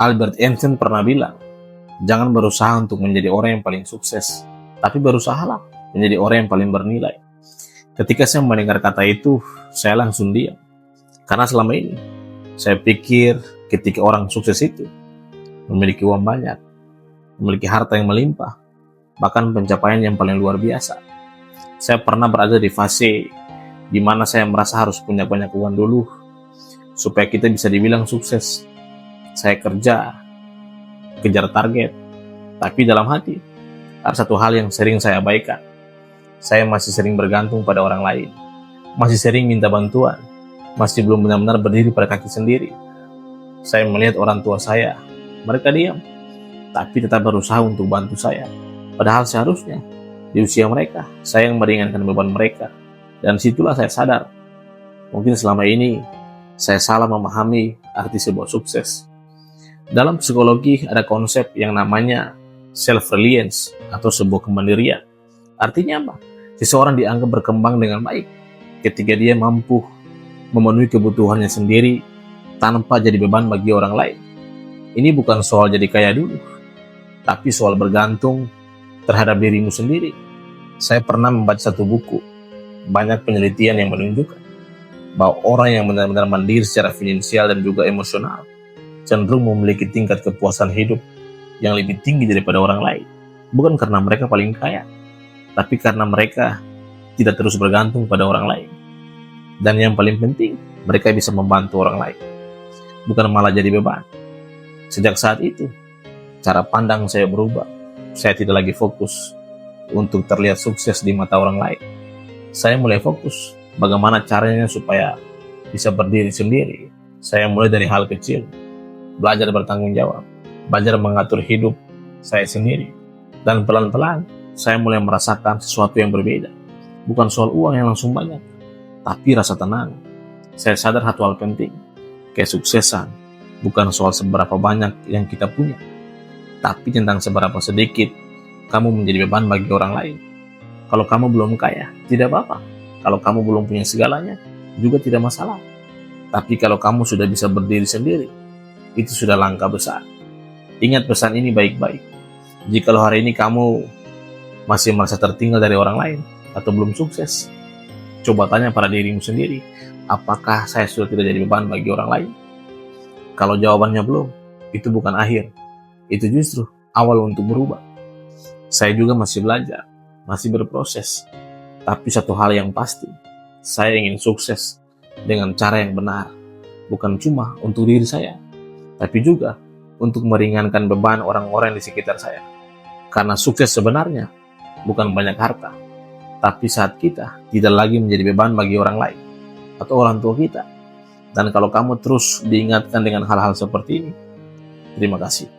Albert Einstein pernah bilang, jangan berusaha untuk menjadi orang yang paling sukses, tapi berusahalah menjadi orang yang paling bernilai. Ketika saya mendengar kata itu, saya langsung diam. Karena selama ini, saya pikir ketika orang sukses itu memiliki uang banyak, memiliki harta yang melimpah, bahkan pencapaian yang paling luar biasa. Saya pernah berada di fase di mana saya merasa harus punya banyak uang dulu, supaya kita bisa dibilang sukses. Saya kerja, kejar target, tapi dalam hati, ada satu hal yang sering saya abaikan. Saya masih sering bergantung pada orang lain, masih sering minta bantuan, masih belum benar-benar berdiri pada kaki sendiri. Saya melihat orang tua saya, mereka diam, tapi tetap berusaha untuk bantu saya. Padahal seharusnya, di usia mereka, saya yang meringankan beban mereka. Dan situlah saya sadar, mungkin selama ini, saya salah memahami arti sebuah sukses. Dalam psikologi ada konsep yang namanya self-reliance atau sebuah kemandirian. Artinya apa? Seseorang dianggap berkembang dengan baik ketika dia mampu memenuhi kebutuhannya sendiri tanpa jadi beban bagi orang lain. Ini bukan soal jadi kaya dulu, tapi soal bergantung terhadap dirimu sendiri. Saya pernah membaca satu buku, banyak penelitian yang menunjukkan bahwa orang yang benar-benar mandiri secara finansial dan juga emosional cenderung memiliki tingkat kepuasan hidup yang lebih tinggi daripada orang lain. Bukan karena mereka paling kaya, tapi karena mereka tidak terus bergantung pada orang lain. Dan yang paling penting, mereka bisa membantu orang lain, bukan malah jadi beban. Sejak saat itu, cara pandang saya berubah. Saya tidak lagi fokus untuk terlihat sukses di mata orang lain. Saya mulai fokus bagaimana caranya supaya bisa berdiri sendiri. Saya mulai dari hal kecil, belajar bertanggung jawab, belajar mengatur hidup saya sendiri. Dan pelan-pelan, saya mulai merasakan sesuatu yang berbeda. Bukan soal uang yang langsung banyak, tapi rasa tenang. Saya sadar satu hal penting, kesuksesan bukan soal seberapa banyak yang kita punya, tapi tentang seberapa sedikit kamu menjadi beban bagi orang lain. Kalau kamu belum kaya, tidak apa-apa. Kalau kamu belum punya segalanya, juga tidak masalah. Tapi kalau kamu sudah bisa berdiri sendiri, itu sudah langkah besar. Ingat pesan ini baik-baik. Jikalau hari ini kamu masih merasa tertinggal dari orang lain atau belum sukses, coba tanya pada dirimu sendiri, apakah saya sudah tidak jadi beban bagi orang lain? Kalau jawabannya belum, itu bukan akhir. Itu justru awal untuk berubah. Saya juga masih belajar, masih berproses. Tapi satu hal yang pasti, saya ingin sukses dengan cara yang benar. Bukan cuma untuk diri saya, tapi juga untuk meringankan beban orang-orang di sekitar saya. Karena sukses sebenarnya bukan banyak harta, tapi saat kita tidak lagi menjadi beban bagi orang lain atau orang tua kita. Dan kalau kamu terus diingatkan dengan hal-hal seperti ini, terima kasih.